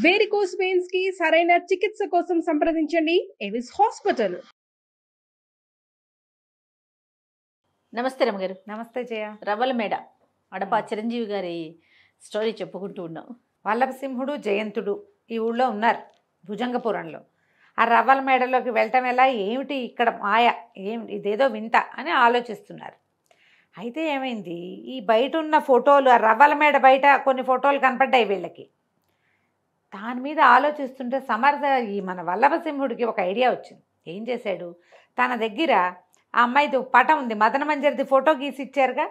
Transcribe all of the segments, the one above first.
Varicose veins కి సరైన చికిత్స కోసం సంప్రదించండి ఎవిస్ హాస్పిటల్. నమస్తే రమగారు. నమస్తే జయ. రవ్వల మేడ అడప చిరంజీవి గారి స్టోరీ చెప్పుకుంటూ ఉన్నాం. వల్లభసింహుడు జయంతుడు ఈ ఊళ్ళో ఉన్నారు భుజంగపురంలో. ఆ రవ్వల మేడలోకి వెళ్ళటం ఎలా, ఏమిటి ఇక్కడ మాయ, ఏమిటి ఇదేదో వింత అని ఆలోచిస్తున్నారు. అయితే ఏమైంది, ఈ బయట ఉన్న ఫోటోలు, ఆ రవ్వల మేడ బయట కొన్ని ఫోటోలు కనపడ్డాయి వీళ్ళకి. దాని మీద ఆలోచిస్తుంటే ఈ మన వల్లభసింహుడికి ఒక ఐడియా వచ్చింది. ఏం చేశాడు, తన దగ్గర ఆ అమ్మాయిది పటం ఉంది, మదన మంజరిది ఫోటో గీసి ఇచ్చారుగా,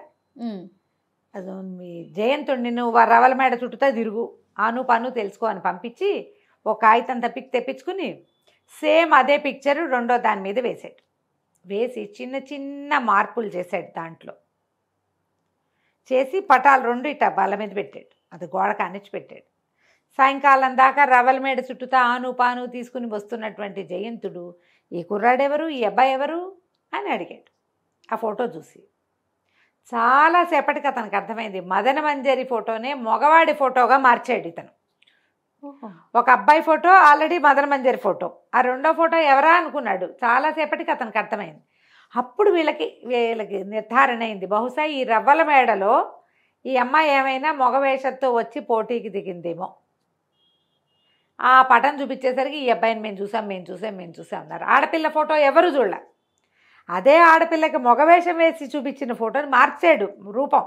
అది మీ జయంతుడిని నువ్వు రవ్వల మేడ చుట్టూతా తిరుగు, ఆను పాను తెలుసుకో అని పంపించి ఒక కాగితంత పిక్ తెప్పించుకుని సేమ్ అదే పిక్చరు రెండో దాని మీద వేసాడు. వేసి చిన్న చిన్న మార్పులు చేశాడు, దాంట్లో చేసి పటాలు రెండు ఇట్లా బల్ల మీద పెట్టాడు, అది గోడకు అనిచ్చి పెట్టాడు. సాయంకాలం దాకా రవ్వల మేడ చుట్టూతా ఆను పాను తీసుకుని వస్తున్నటువంటి జయంతుడు ఈ కుర్రాడెవరు, ఈ అబ్బాయి ఎవరు అని అడిగాడు. ఆ ఫోటో చూసి చాలాసేపటికి అతనికి అర్థమైంది, మదన మంజరి ఫోటోనే మగవాడి ఫోటోగా మార్చాడు ఇతను. ఒక అబ్బాయి ఫోటో ఆల్రెడీ మదన మంజరి ఫోటో, ఆ రెండో ఫోటో ఎవరా అనుకున్నాడు. చాలాసేపటికి అతనికి అర్థమైంది. అప్పుడు వీళ్ళకి నిర్ధారణ అయింది, బహుశా ఈ రవ్వల మేడలో ఈ అమ్మాయి ఏమైనా మగవేషంతో వచ్చి పోటీకి దిగిందేమో. ఆ పటం చూపించేసరికి ఈ అబ్బాయిని మేము చూసాం అన్నారు. ఆడపిల్ల ఫోటో ఎవరు చూడలే. అదే ఆడపిల్లకి మగవేషం వేసి చూపించిన ఫోటోని మార్చాడు, రూపం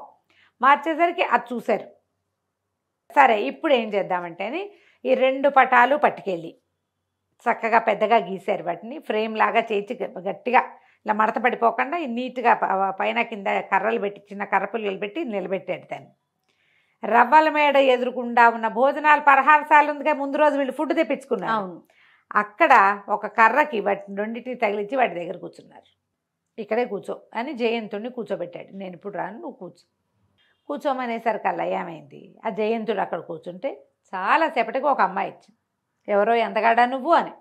మార్చేసరికి అది చూశారు. సరే ఇప్పుడు ఏం చేద్దామంటే అని ఈ రెండు పటాలు పట్టుకెళ్ళి చక్కగా పెద్దగా గీశారు. వాటిని ఫ్రేమ్ లాగా చేసి గట్టిగా ఇలా మడత పడిపోకుండా నీట్గా పైన కింద కర్రలు పెట్టి, చిన్న కర్రపుల్లలు పెట్టి నిలబెట్టాడు దాన్ని. రవ్వల మేడ ఎదురుకుండా ఉన్న భోజనాలు పరహారశాల ఉందిగా, ముందు రోజు వీళ్ళు ఫుడ్ తెప్పించుకున్నారు. అక్కడ ఒక కర్రకి వాటి రెండింటిని తగిలించి వాటి దగ్గర కూర్చున్నారు. ఇక్కడే కూర్చో అని జయంతుడిని కూర్చోబెట్టాడు. నేను ఇప్పుడు రాను, నువ్వు కూర్చోమనేసరికల్లా ఏమైంది, ఆ జయంతుడు అక్కడ కూర్చుంటే చాలాసేపటికి ఒక అమ్మాయి ఇచ్చింది. ఎవరో ఎంతగాడా నువ్వు అని.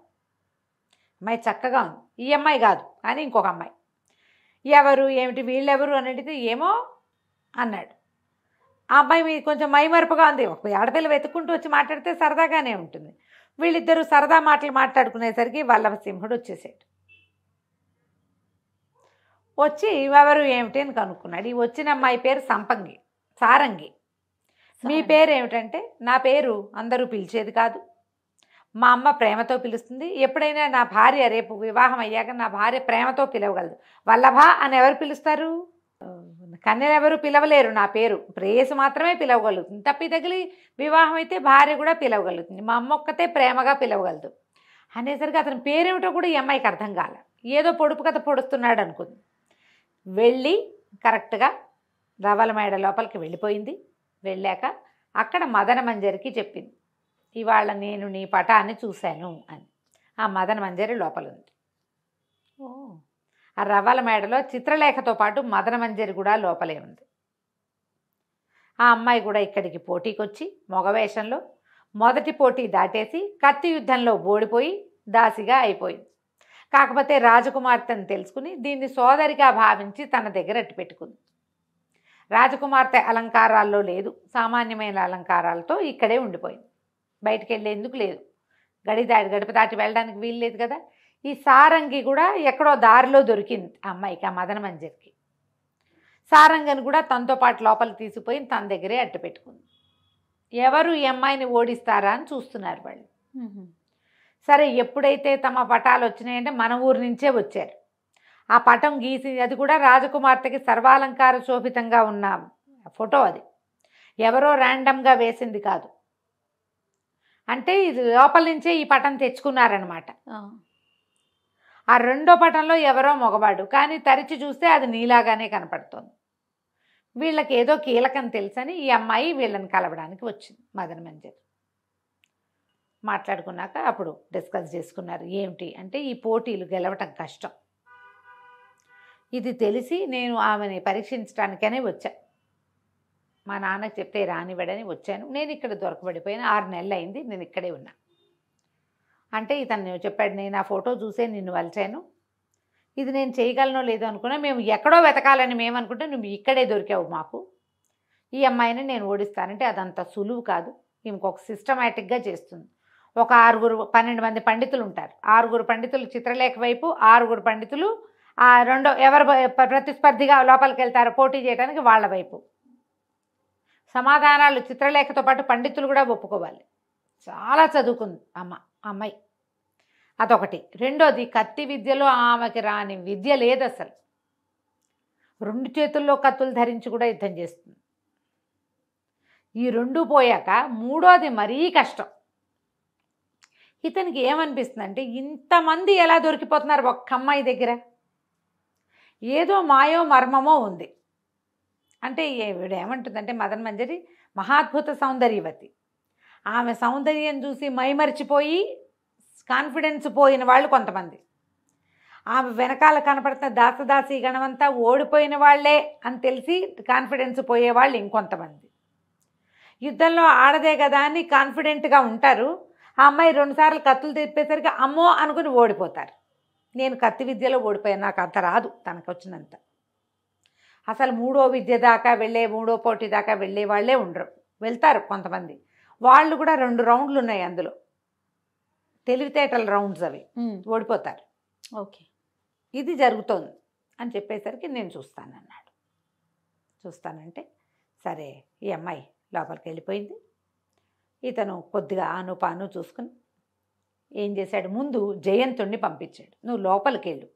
అమ్మాయి చక్కగా ఉంది, ఈ అమ్మాయి కాదు అని ఇంకొక అమ్మాయి. ఎవరు ఏమిటి వీళ్ళెవరు అని అడిగితే ఏమో అన్నాడు. ఆ అమ్మాయి మీ కొంచెం మైమరుపుగా ఉంది. ఒక ఆడపిల్ల వెతుక్కుంటూ వచ్చి మాట్లాడితే సరదాగానే ఉంటుంది. వీళ్ళిద్దరూ సరదా మాటలు మాట్లాడుకునేసరికి వల్లభసింహుడు వచ్చేసాడు. వచ్చి ఎవరు ఏమిటి అని కనుక్కున్నాడు. ఈ వచ్చిన అమ్మాయి పేరు సారంగి. మీ పేరు ఏమిటంటే, నా పేరు అందరూ పిలిచేది కాదు, మా అమ్మ ప్రేమతో పిలుస్తుంది. ఎప్పుడైనా నా భార్య రేపు వివాహం అయ్యాక నా భార్య ప్రేమతో పిలవగలదు. వల్లభ అని ఎవరు పిలుస్తారు, కన్యలు ఎవరు పిలవలేరు. నా పేరు ప్రేయసి మాత్రమే పిలవగలుగుతుంది. తప్పి తగిలి వివాహం అయితే భార్య కూడా పిలవగలుగుతుంది. మా అమ్మ ఒక్కతే ప్రేమగా పిలవగలదు అనేసరికి అతని పేరేమిటో కూడా ఈ అమ్మాయికి అర్థం కాలే. ఏదో పొడుపు కథ పొడుస్తున్నాడు అనుకుంది. వెళ్ళి కరెక్ట్గా రవ్వల మేడ లోపలికి వెళ్ళిపోయింది. వెళ్ళాక అక్కడ మదన మంజరికి చెప్పింది, ఇవాళ నేను నీ పటాన్ని చూశాను అని. ఆ మదన మంజరి లోపల ఉంది. ఆ రవ్వల మేడలో చిత్రలేఖతో పాటు మదన మంజరి కూడా లోపలే ఉంది. ఆ అమ్మాయి కూడా ఇక్కడికి పోటీకి వచ్చి మగవేషంలో మొదటి పోటీ దాటేసి కత్తి యుద్ధంలో ఓడిపోయి దాసిగా అయిపోయింది. కాకపోతే రాజకుమార్తెను తెలుసుకుని దీన్ని సోదరిగా భావించి తన దగ్గర అట్టు పెట్టుకుంది. రాజకుమార్తె అలంకారాల్లో లేదు, సామాన్యమైన అలంకారాలతో ఇక్కడే ఉండిపోయింది. బయటికి వెళ్ళేందుకు లేదు, గడప దాటి వెళ్ళడానికి వీలు లేదు కదా. ఈ సారంగి కూడా ఎక్కడో దారిలో దొరికింది ఆ అమ్మాయికి, ఆ మదన మంజరికి. సారంగిని కూడా తనతో పాటు లోపలికి తీసిపోయి తన దగ్గరే అట్టు పెట్టుకుంది. ఎవరు ఈ అమ్మాయిని ఓడిస్తారా అని చూస్తున్నారు వాళ్ళు. సరే ఎప్పుడైతే తమ పటాలు వచ్చినాయంటే మన ఊరి నుంచే వచ్చారు. ఆ పటం గీసి, అది కూడా రాజకుమార్తెకి సర్వాలంకార శోభితంగా ఉన్న ఫోటో, అది ఎవరో ర్యాండమ్గా వేసింది కాదు. అంటే ఇది లోపల నుంచే ఈ పటం తెచ్చుకున్నారనమాట. ఆ రెండో పటంలో ఎవరో మగవాడు, కానీ తరిచి చూస్తే అది నీలాగానే కనపడుతోంది. వీళ్ళకి ఏదో కీలకం తెలుసని ఈ అమ్మాయి వీళ్ళని కలవడానికి వచ్చింది. మదన మంజరి మాట్లాడుకున్నాక అప్పుడు డిస్కస్ చేసుకున్నారు. ఏమిటి అంటే, ఈ పోటీలు గెలవటం కష్టం, ఇది తెలిసి నేను ఆమెని పరీక్షించడానికనే వచ్చా. మా నాన్నకి చెప్తే రానివ్వడని వచ్చాను. నేను ఇక్కడ దొరకబడిపోయిన 6 నెలలు అయింది, నేను ఇక్కడే ఉన్నా అంటే ఇతను చెప్పాడు, నేను ఆ ఫోటో చూసే నిన్ను వలిచాను, ఇది నేను చేయగలనో లేదో అనుకున్నా, మేము ఎక్కడో వెతకాలని మేము అనుకుంటే నువ్వు ఇక్కడే దొరికావు మాకు, ఈ అమ్మాయిని నేను ఓడిస్తానంటే అదంత సులువు కాదు, ఇంకొక సిస్టమేటిక్గా చేస్తుంది. ఒక 12 మంది పండితులు ఉంటారు. 6 పండితులు చిత్రలేఖ వైపు, 6 పండితులు ఎవరు ప్రతిస్పర్ధిగా లోపలికి వెళ్తారో పోటీ చేయడానికి వాళ్ళ వైపు. సమాధానాలు చిత్రలేఖతో పాటు పండితులు కూడా ఒప్పుకోవాలి. చాలా చదువుకుంది అమ్మాయి. అదొకటి. రెండోది, కత్తి విద్యలో ఆమెకి రాని విద్య లేదు అసలు. 2 చేతుల్లో కత్తులు ధరించి కూడా యుద్ధం చేస్తుంది. ఈ 2 పోయాక మూడోది మరీ కష్టం. ఇతనికి ఏమనిపిస్తుంది అంటే, ఇంతమంది ఎలా దొరికిపోతున్నారు ఒక్క అమ్మాయి దగ్గర? ఏదో మాయో మర్మమో ఉంది. అంటే ఈవిడ ఏమంటుందంటే, మదన్ మంజరి మహాద్భుత సౌందర్యవతి. ఆమె సౌందర్యం చూసి మైమరిచిపోయి కాన్ఫిడెన్స్ పోయిన వాళ్ళు కొంతమంది, ఆమె వెనకాల కనపడుతున్న దాసదాసి గణమంతా ఓడిపోయిన వాళ్లే అని తెలిసి కాన్ఫిడెన్స్ పోయేవాళ్ళు ఇంకొంతమంది. యుద్ధంలో ఆడదే కదా అని కాన్ఫిడెంట్గా ఉంటారు. ఆ అమ్మాయి 2 సార్లు కత్తులు తిప్పేసరికి అమ్మో అనుకుని ఓడిపోతారు. నేను కత్తి విద్యలో ఓడిపోయాను, నాకు అంత రాదు, తనకు వచ్చినంత. అసలు 3వ విద్య దాకా వెళ్ళే, 3వ పోటీ దాకా వెళ్ళే వాళ్ళే ఉండరు. వెళ్తారు కొంతమంది. వాళ్ళు కూడా 2 రౌండ్లు ఉన్నాయి అందులో, తెలివితేటల రౌండ్స్ అవి. ఓడిపోతారు. ఓకే, ఇది జరుగుతోంది అని చెప్పేసరికి నేను చూస్తానన్నాడు. చూస్తానంటే సరే, ఈ అమ్మాయి లోపలికి వెళ్ళిపోయింది. ఇతను కొద్దిగా ఆనుపాను చూసుకుని ఏం చేశాడు, ముందు జయంతుణ్ణి పంపించాడు. నువ్వు లోపలికి వెళ్ళు,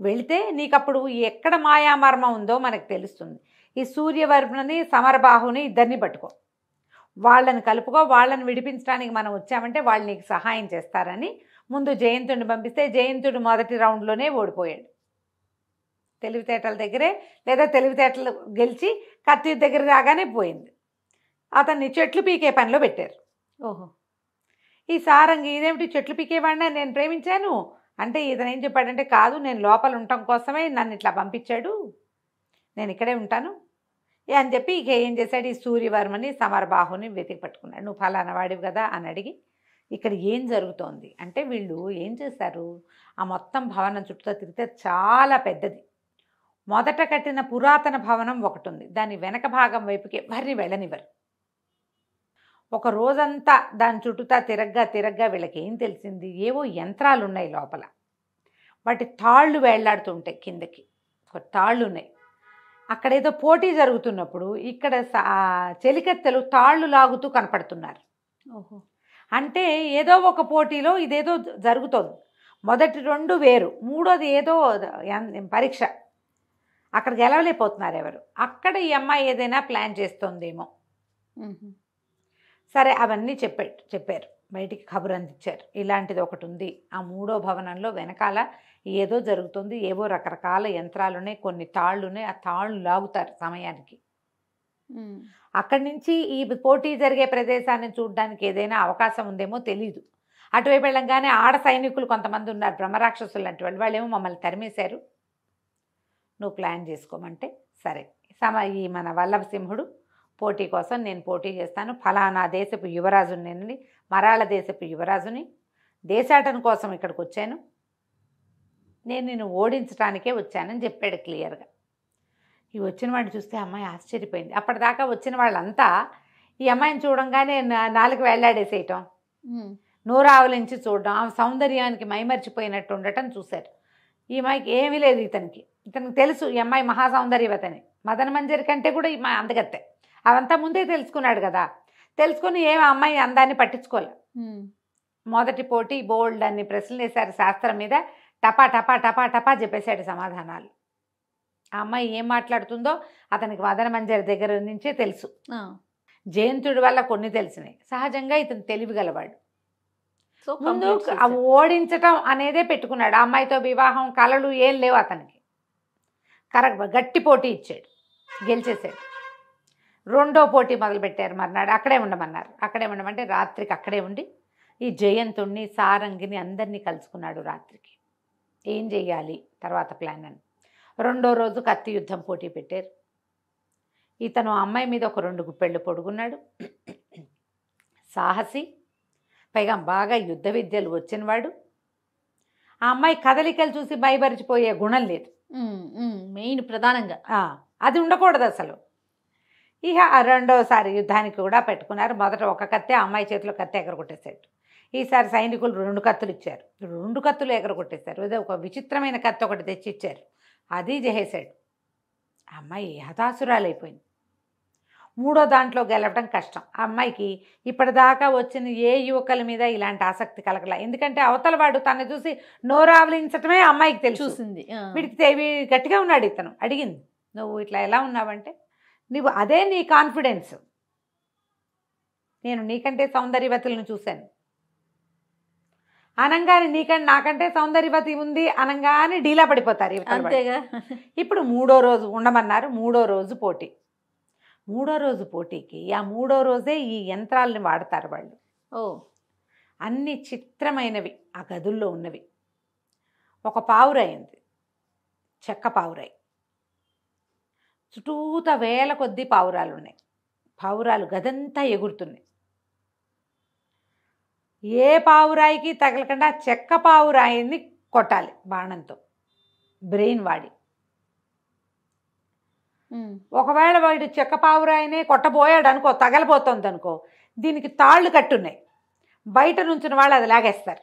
వెళితే నీకప్పుడు ఎక్కడ మాయామర్మం ఉందో మనకు తెలుస్తుంది. ఈ సూర్యవర్మని, సమరబాహుని ఇద్దరిని పట్టుకో, వాళ్ళని కలుపుకో, వాళ్ళని విడిపించడానికి మనం వచ్చామంటే వాళ్ళు నీకు సహాయం చేస్తారని ముందు జయంతుడిని పంపిస్తే జయంతుడు మొదటి రౌండ్లోనే ఓడిపోయాడు. తెలివితేటల దగ్గరే, లేదా తెలివితేటలు గెలిచి కత్తి దగ్గర రాగానే పోయింది. అతన్ని చెట్లు పీకే పనిలో పెట్టారు. ఓహో, ఈ సారంగి ఇదేమిటి చెట్లు పీకేవాడినా నేను ప్రేమించాను అంటే, ఇతను ఏం చెప్పాడంటే, కాదు నేను లోపల ఉండటం కోసమే నన్ను ఇట్లా పంపించాడు, నేను ఇక్కడే ఉంటాను అని చెప్పి ఇక ఏం చేశాడు, ఈ సూర్యవర్మని సమరబాహుని వెతికి పట్టుకున్నాడు. నువ్వు ఫలానా వాడివి కదా అని అడిగి, ఇక్కడ ఏం జరుగుతోంది అంటే, వీళ్ళు ఏం చేశారు, ఆ మొత్తం భవనం చుట్టూ తిరిగితే చాలా పెద్దది. మొదట కట్టిన పురాతన భవనం ఒకటి ఉంది, దాని వెనక భాగం వైపుకి ఎవరిని వెళ్ళనివ్వరు. ఒక రోజంతా దాని చుట్టూతా తిరగ్గా వీళ్ళకి ఏం తెలిసింది, ఏవో యంత్రాలు ఉన్నాయి లోపల, వాటి తాళ్ళు వేళ్లాడుతుంటాయి కిందకి, ఒక తాళ్ళు ఉన్నాయి. అక్కడేదో పోటీ జరుగుతున్నప్పుడు ఇక్కడ చెలికత్తెలు తాళ్ళు లాగుతూ కనపడుతున్నారు. ఓహో, అంటే ఏదో ఒక పోటీలో ఇదేదో జరుగుతోంది. మొదటి 2 వేరు, మూడోది ఏదో పరీక్ష. అక్కడ గెలవలేకపోతున్నారు ఎవరు. అక్కడ ఈ అమ్మాయి ఏదైనా ప్లాన్ చేస్తోందేమో. సరే, అవన్నీ చెప్పారు, బయటికి కబురు అందించారు. ఇలాంటిది ఒకటి ఉంది, ఆ 3వ భవనంలో వెనకాల ఏదో జరుగుతుంది, ఏవో రకరకాల యంత్రాలు ఉన్నాయి, కొన్ని తాళ్ళు ఉన్నాయి, ఆ తాళ్ళు లాగుతారు సమయానికి. అక్కడి నుంచి ఈ పోటీ జరిగే ప్రదేశాన్ని చూడడానికి ఏదైనా అవకాశం ఉందేమో తెలీదు. అటువైపు వెళ్ళంగానే ఆడ సైనికులు కొంతమంది ఉన్నారు, బ్రహ్మరాక్షసులు లాంటి వాళ్ళేమో మమ్మల్ని తరిమేశారు, నువ్వు ప్లాన్ చేసుకోమంటే సరే. ఈ మన వల్లభసింహుడు పోటీ కోసం నేను పోటీ చేస్తాను, ఫలానా దేశపు యువరాజుని, నేను మరాళ దేశపు యువరాజుని, దేశాటన కోసం ఇక్కడికి వచ్చాను, నేను నిన్ను ఓడించడానికే వచ్చానని చెప్పాడు క్లియర్గా. ఈ వచ్చిన వాడిని చూస్తే అమ్మాయి ఆశ్చర్యపోయింది. అప్పటిదాకా వచ్చిన వాళ్ళంతా ఈ అమ్మాయిని చూడంగానే 4 వేళ్లాడేసేయటం, నోరావలించి చూడడం, ఆమె సౌందర్యానికి మైమర్చిపోయినట్టు ఉండటం చూశారు. ఈ అమ్మాయికి ఏమీ లేదు, ఇతనికి తెలుసు ఈ అమ్మాయి మహాసౌందర్యవతని. మదన మంజరి కంటే కూడా ఈ అమ్మాయి అందగత్తే, అవంతా ముందే తెలుసుకున్నాడు కదా. తెలుసుకుని ఏమి అమ్మాయి అందాన్ని పట్టించుకోలే. మొదటి పోటీ బోల్డ్ అన్ని ప్రశ్నలు వేశారు శాస్త్రం మీద, టపా టపా టపా టపా చెప్పేశాడు సమాధానాలు. ఆ అమ్మాయి ఏం మాట్లాడుతుందో అతనికి మదన మంజరి దగ్గర నుంచే తెలుసు. జయంతుడి వల్ల కొన్ని తెలిసినాయి. సహజంగా ఇతను తెలివిగలవాడు. ముందు అవి ఓడించటం అనేదే పెట్టుకున్నాడు. ఆ అమ్మాయితో వివాహం కలలు ఏం లేవు అతనికి. గట్టి పోటీ ఇచ్చాడు, గెలిచేసాడు. 2వ పోటీ మొదలుపెట్టారు. మర్నాడు అక్కడే ఉండమన్నారు. అక్కడే ఉండమంటే రాత్రికి అక్కడే ఉండి ఈ జయంతుణ్ణి, సారంగిని అందరినీ కలుసుకున్నాడు రాత్రికి. ఏం చెయ్యాలి తర్వాత ప్లాన్ అని. 2వ రోజు కత్తి యుద్ధం పోటీ పెట్టారు. ఇతను అమ్మాయి మీద ఒక 2 గుప్పెళ్ళు పొడుగున్నాడు, సాహసి, పైగా బాగా యుద్ధ విద్యలు వచ్చినవాడు. ఆ అమ్మాయి కదలికలు చూసి మైమరిచిపోయే గుణం లేదు, మెయిన్ ప్రధానంగా అది ఉండకూడదు అసలు. ఇక ఆ రెండోసారి యుద్ధానికి కూడా పెట్టుకున్నారు. మొదట ఒక కత్తి, అమ్మాయి చేతిలో కత్తి ఎగరగొట్టేశాడు. ఈసారి సైనికులు 2 కత్తులు ఇచ్చారు. 2 కత్తులు ఎగరగొట్టేశారు. అదే ఒక విచిత్రమైన కత్తి ఒకటి తెచ్చి ఇచ్చారు. అది చేసేశాడు. అమ్మాయి హతాశురాలైపోయింది. మూడో దాంట్లో గెలవడం కష్టం. ఆ అమ్మాయికి ఇప్పటిదాకా వచ్చిన ఏ యువకుల మీద ఇలాంటి ఆసక్తి కలగల. ఎందుకంటే అవతల వాడు తను చూసి నోరావలించటమే అమ్మాయికి తెలుసు. చూసింది. వీడికి గట్టిగా ఉన్నాడు. ఇతను అడిగింది, నువ్వు ఇట్లా ఎలా ఉన్నావంటే, నువ్వు అదే నీ కాన్ఫిడెన్స్. నేను నీకంటే సౌందర్యవతులను చూశాను అనంగానే, నీకంటే నాకంటే సౌందర్యవతి ఉంది అనంగానే డీలా పడిపోతారు ఇవతల వాళ్ళు. అంతేగా. ఇప్పుడు 3వ రోజు ఉండమన్నారు. 3వ రోజు పోటీ. 3వ రోజు పోటీకి ఆ 3వ రోజే ఈ యంత్రాలని వాడతారు వాళ్ళు. ఓ, అన్ని చిత్రమైనవి ఆ గదుల్లో ఉన్నవి. ఒక పావురాయి ఉంది, చెక్క పావురాయి. చుట్టూత వేల కొద్దీ పావురాలు ఉన్నాయి. పావురాలు గదంతా ఎగురుతున్నాయి. ఏ పావురాయికి తగలకుండా చెక్క పావురాయిని కొట్టాలి బాణంతో, బ్రెయిన్ వాడి. ఒకవేళ వాడు చెక్క పావురాయినే కొట్టబోయాడు అనుకో, తగలబోతోంది అనుకో, దీనికి తాళ్ళు కట్టున్నాయి. బయట నుంచిన వాళ్ళు అది లాగేస్తారు.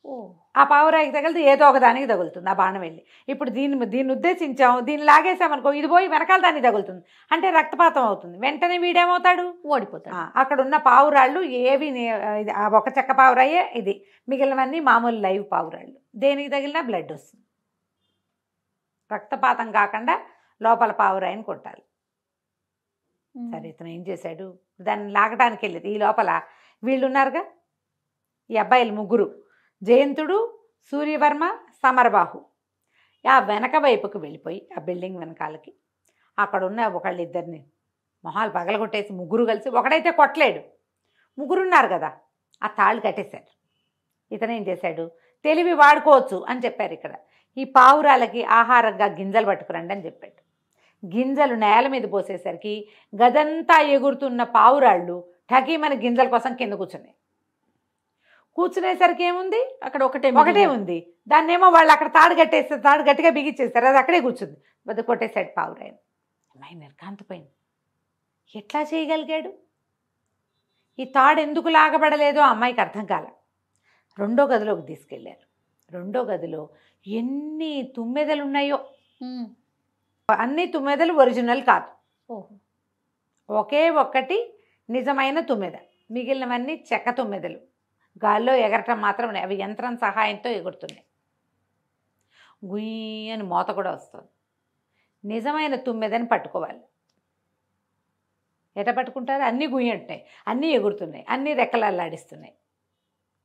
ఓ, ఆ పావురాయికి తగిలితే ఏదో ఒక దానికి తగులుతుంది ఆ బాణం వెళ్ళి. ఇప్పుడు దీన్ని ఉద్దేశించాం, దీన్ని లాగేసామనుకో, ఇది పోయి వెనకాల దానికి తగులుతుంది, అంటే రక్తపాతం అవుతుంది. వెంటనే వీడేమవుతాడు, ఓడిపోతాడు. అక్కడ ఉన్న పావురాళ్ళు ఏవి ఒక చెక్క పావురాయే ఇది, మిగిలినవన్నీ మామూలు లైవ్ పావురాళ్ళు. దేనికి తగిలినా బ్లడ్ వస్తుంది. రక్తపాతం కాకుండా లోపల పావురాయిని కొట్టాలి. సరే, ఇతను ఏం చేశాడు, దాన్ని లాగడానికి వెళ్ళేది. ఈ లోపల వీళ్ళు ఉన్నారుగా, ఈ అబ్బాయిలు 3, జయంతుడు, సూర్యవర్మ, సమరబాహు. ఆ వెనక వైపుకు వెళ్ళిపోయి ఆ బిల్డింగ్ వెనకాలకి అక్కడ ఉన్న ఒకళ్ళిద్దరిని మొహాలు పగలగొట్టేసి 3 కలిసి, ఒకడైతే కొట్టలేడు, 3 ఉన్నారు కదా, ఆ తాళ్ళు కట్టేశారు. ఇతను ఏం చేశాడు, తెలివి వాడుకోవచ్చు అని చెప్పారు. ఇక్కడ ఈ పావురాలకి ఆహారంగా గింజలు పట్టుకురండి అని చెప్పాడు. గింజలు నేల మీద పోసేసరికి గదంతా ఎగురుతున్న పావురాళ్ళు ఠకీమని గింజల కోసం కింద కూర్చునేసరికి ఏముంది, అక్కడ ఒకటే ఉంది. దాన్నేమో వాళ్ళు అక్కడ తాడు కట్టేస్తారు, తాడు గట్టిగా బిగించేస్తారు, అది అక్కడే కూర్చుంది. వద్ద కొట్టేశాడు పావురాయిని. అమ్మాయి నిర్ఘాంతపోయింది. ఎట్లా చేయగలిగాడు, ఈ తాడు ఎందుకు లాగబడలేదో అమ్మాయికి అర్థం కాల. 2వ గదిలోకి తీసుకెళ్లారు. 2వ గదిలో ఎన్ని తుమ్మెదలు ఉన్నాయో. అన్ని తుమ్మెదలు ఒరిజినల్ కాదు. ఒకే ఒక్కటి నిజమైన తుమ్మెద, మిగిలినవన్నీ చెక్క తుమ్మెదలు. గాల్లో ఎగరటం మాత్రం ఉన్నాయి. అవి యంత్రం సహాయంతో ఎగురుతున్నాయి. గుయ్యి అని మోత కూడా వస్తుంది. నిజమైన తుమ్మెదని పట్టుకోవాలి. ఎట పట్టుకుంటారు, అన్నీ గుయ్యి అంటున్నాయి, అన్నీ ఎగురుతున్నాయి, అన్నీ రెక్కలల్లాడిస్తున్నాయి.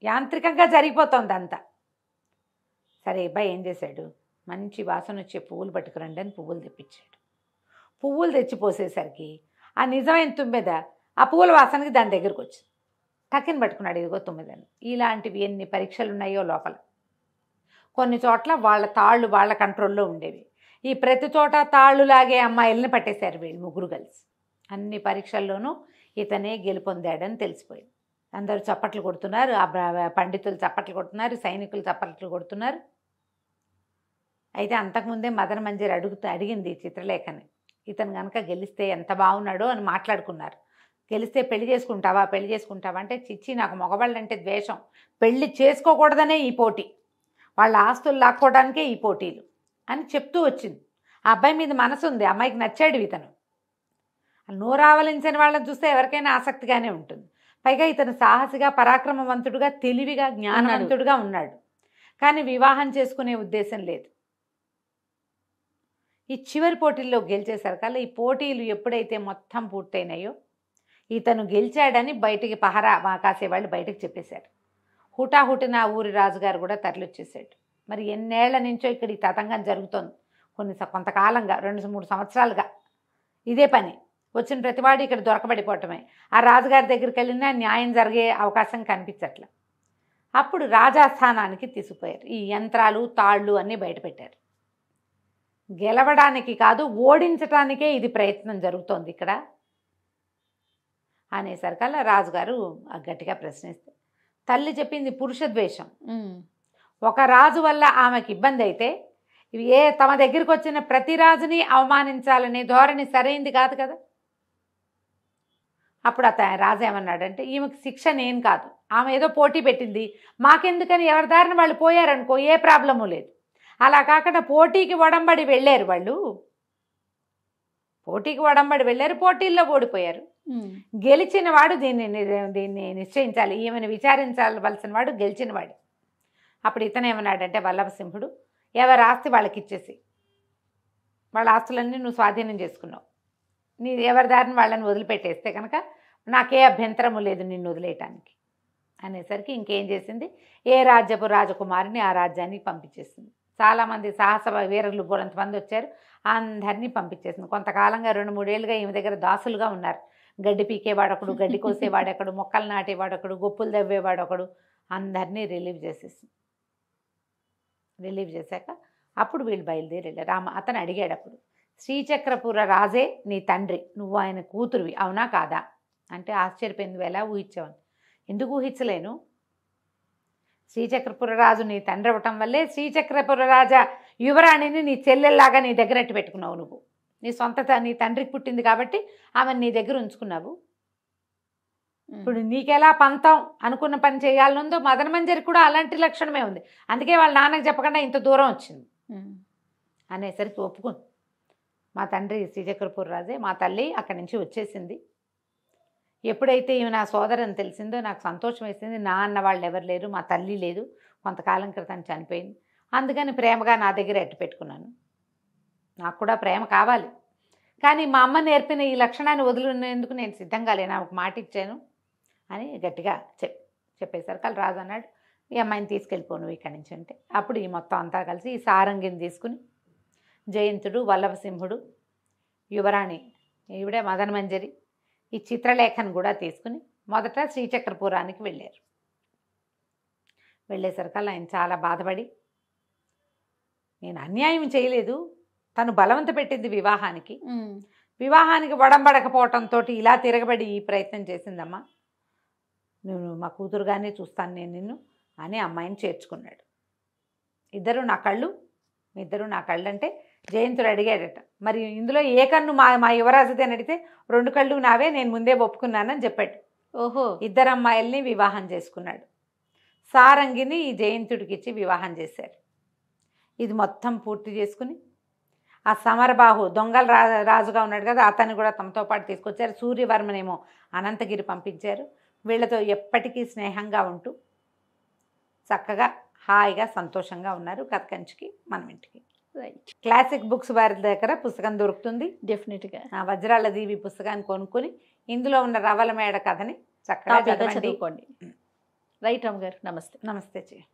యాంత్రికంగా జరిగిపోతుంది అంతా. సరే, అబ్బాయి ఏం చేశాడు, మంచి వాసన వచ్చే పువ్వులు పట్టుకురండి అని పువ్వులు తెప్పించాడు. పువ్వులు తెచ్చిపోసేసరికి ఆ నిజమైన తుమ్మెద ఆ పువ్వుల వాసనకి దాని దగ్గరకు వచ్చింది. టక్కిని పట్టుకున్నాడు, ఇదిగో తుమ్మెదని. ఇలాంటివి ఎన్ని పరీక్షలు ఉన్నాయో లోపల. కొన్ని చోట్ల వాళ్ళ తాళ్ళు వాళ్ళ కంట్రోల్లో ఉండేవి. ఈ ప్రతి చోట తాళ్ళు లాగే అమ్మాయిల్ని పట్టేశారు వీళ్ళు 3 కలిసి. అన్ని పరీక్షల్లోనూ ఇతనే గెలుపొందాడని తెలిసిపోయింది. అందరూ చప్పట్లు కొడుతున్నారు, ఆ పండితులు చప్పట్లు కొడుతున్నారు, సైనికులు చప్పట్లు కొడుతున్నారు. అయితే అంతకుముందే మదన మంజరి అడిగింది చిత్రలేఖని, ఇతను కనుక గెలిస్తే ఎంత బాగున్నాడో అని మాట్లాడుకున్నారు. గెలిస్తే పెళ్లి చేసుకుంటావా అంటే, చిచ్చి నాకు మగవాళ్ళంటే ద్వేషం, పెళ్లి చేసుకోకూడదనే ఈ పోటీ, వాళ్ళ ఆస్తులు లాక్కోవడానికే ఈ పోటీలు అని చెప్తూ వచ్చింది. ఆ అబ్బాయి మీద మనసు ఉంది, అమ్మాయికి నచ్చాడు ఇతను. నోరావలించిన వాళ్ళని చూస్తే ఎవరికైనా ఆసక్తిగానే ఉంటుంది. పైగా ఇతను సాహసిగా, పరాక్రమవంతుడుగా, తెలివిగా, జ్ఞానవంతుడుగా ఉన్నాడు. కానీ వివాహం చేసుకునే ఉద్దేశం లేదు. ఈ చివరి పోటీల్లో గెలిచేసరికల్లా ఈ పోటీలు ఎప్పుడైతే మొత్తం పూర్తయినాయో, ఇతను గెలిచాడని బయటికి పహరా కాసేవాళ్ళు బయటకు చెప్పేశారు. హుటాహుటిన ఊరి రాజుగారు కూడా తరలిచ్చేసాడు. మరి ఎన్నేళ్ల నుంచో ఇక్కడ ఈ తతంగం జరుగుతోంది. కొంతకాలంగా 2-3 సంవత్సరాలుగా ఇదే పని. వచ్చిన ప్రతివాడు ఇక్కడ దొరకబడిపోవటమే. ఆ రాజుగారి దగ్గరికి వెళ్ళినా న్యాయం జరిగే అవకాశం కనిపించట్ల. అప్పుడు రాజాస్థానానికి తీసుకుపోయారు. ఈ యంత్రాలు, తాళ్ళు అన్నీ బయటపెట్టారు. గెలవడానికి కాదు, ఓడించటానికే ఇది ప్రయత్నం జరుగుతోంది ఇక్కడ అనేసరికల్లా రాజుగారు గట్టిగా ప్రశ్నిస్తే, తల్లి చెప్పింది పురుషద్వేషం. ఒక రాజు వల్ల ఆమెకి ఇబ్బంది అయితే తమ దగ్గరికి వచ్చిన ప్రతి రాజుని అవమానించాలనే ధోరణి సరైంది కాదు కదా. అప్పుడు రాజు ఏమన్నాడంటే, ఈమెకి శిక్ష నేను కాదు, ఆమె ఏదో పోటీ పెట్టింది, మాకెందుకని ఎవరి దారిని వాళ్ళు పోయారనుకో ఏ ప్రాబ్లము లేదు. అలా కాకుండా పోటీకి ఒడంబడి వెళ్ళారు వాళ్ళు, పోటీకి ఒడంబడి వెళ్ళారు, పోటీల్లో ఓడిపోయారు. గెలిచిన వాడు దీన్ని నిశ్చయించాలి, ఈమెను విచారించవలసిన వాడు గెలిచిన వాడు. అప్పుడు ఇతను ఏమన్నాడంటే వల్లభసింహుడు, ఎవరి ఆస్తి వాళ్ళకి ఇచ్చేసి, వాళ్ళ ఆస్తులన్నీ నువ్వు స్వాధీనం చేసుకున్నావు, నీ ఎవరి దారిని వాళ్ళని వదిలిపెట్టేస్తే కనుక నాకే అభ్యంతరము లేదు నిన్ను వదిలేయటానికి అనేసరికి ఇంకేం చేసింది, ఏ రాజ్యపు రాజకుమారిని ఆ రాజ్యానికి పంపించేసింది. చాలామంది సాహస వీరులు బోలంతమంది వచ్చారు, అందరినీ పంపించేసింది. కొంతకాలంగా 2-3 ఏళ్ళుగా ఈమె దగ్గర దాసులుగా ఉన్నారు. గడ్డి పీకేవాడొకడు, గడ్డి కోసేవాడొకడు, మొక్కలు నాటేవాడొకడు, గొప్పులు దవ్వేవాడొకడు, అందరినీ రిలీవ్ చేసేసింది. రిలీవ్ చేశాక అప్పుడు వీళ్ళు బయలుదేరి వెళ్ళారు. అతను అడిగాడు అప్పుడు, శ్రీచక్రపుర రాజే నీ తండ్రి, నువ్వు ఆయన కూతురువి అవునా కాదా అంటే ఆశ్చర్యపోయింది. ఎలా ఊహించావని, ఎందుకు ఊహించలేను, శ్రీచక్రపుర రాజు నీ తండ్రి అవ్వటం వల్లే శ్రీచక్రపుర రాజా యువరాణిని నీ చెల్లెల్లాగా నీ దగ్గర అట్టి పెట్టుకున్నావు. నువ్వు నీ తండ్రికి పుట్టింది కాబట్టి ఆమెను నీ దగ్గర ఉంచుకున్నావు. ఇప్పుడు నీకెలా పంతం అనుకున్న పని చేయాలనుందో మదన మంజరికి కూడా అలాంటి లక్షణమే ఉంది. అందుకే వాళ్ళ నాన్నకి చెప్పకుండా ఇంత దూరం వచ్చింది అనేసరికి ఒప్పుకుంది. మా తండ్రి శ్రీచక్రపుర రాజే, మా తల్లి అక్కడి నుంచి వచ్చేసింది. ఎప్పుడైతే ఈమె నా సోదరని తెలిసిందో నాకు సంతోషం వేసింది. నా అన్న వాళ్ళు ఎవరు లేరు, మా తల్లి లేదు, కొంతకాలం క్రితం చనిపోయింది. అందుకని ప్రేమగా నా దగ్గర ఎట్టు పెట్టుకున్నాను. నాకు కూడా ప్రేమ కావాలి, కానీ మా అమ్మ నేర్పిన ఈ లక్షణాన్ని వదిలినందుకు నేను సిద్ధంగా లేను, ఒక మాట ఇచ్చాను అని గట్టిగా చెప్పేసరికి వాళ్ళు రాజు అన్నాడు, ఈ అమ్మాయిని తీసుకెళ్ళిపోను ఇక్కడి నుంచి అంటే. అప్పుడు ఈ మొత్తం అంతా కలిసి ఈ సారంగిని తీసుకుని జయంతుడు, వల్లభసింహుడు, యువరాణి ఈవిడే మదన మంజరి, ఈ చిత్రలేఖను కూడా తీసుకుని మొదట శ్రీచక్రపురానికి వెళ్ళారు. వెళ్ళేసరికల్లా ఆయన చాలా బాధపడి, నేను అన్యాయం చేయలేదు, తను బలవంత పెట్టింది వివాహానికి ఒడంబడకపోవటంతో ఇలా తిరగబడి ఈ ప్రయత్నం చేసిందమ్మా, నువ్వు మా కూతురుగానే చూస్తాను నేను నిన్ను అని అమ్మాయిని చేర్చుకున్నాడు. ఇద్దరు నా కళ్ళు అంటే జయంతుడు అడిగాడట, మరి ఇందులో ఏ కన్ను మా యువరాజుది అని అడిగితే 2 కళ్ళు నావే, నేను ముందే ఒప్పుకున్నానని చెప్పాడు. ఓహో, 2 అమ్మాయిల్ని వివాహం చేసుకున్నాడు. సారంగిని ఈ జయంతుడికి ఇచ్చి వివాహం చేశారు. ఇది మొత్తం పూర్తి చేసుకుని ఆ సమరబాహు దొంగల రాజుగా ఉన్నాడు కదా, అతన్ని కూడా తమతో పాటు తీసుకొచ్చారు. సూర్యవర్మనేమో అనంతగిరి పంపించారు. వీళ్ళతో ఎప్పటికీ స్నేహంగా ఉంటూ చక్కగా హాయిగా సంతోషంగా ఉన్నారు. కథ కంచికి మనం ఇంటికి. రైట్. క్లాసిక్ బుక్స్ వారి దగ్గర పుస్తకం దొరుకుతుంది. డెఫినెట్గా వజ్రాల దీవి పుస్తకాన్ని కొనుక్కొని ఇందులో ఉన్న రవల మేడ కథని చక్కగా చదువుకోండి. రైట్ రామ్ గారు, నమస్తే. నమస్తే చెయ్యి.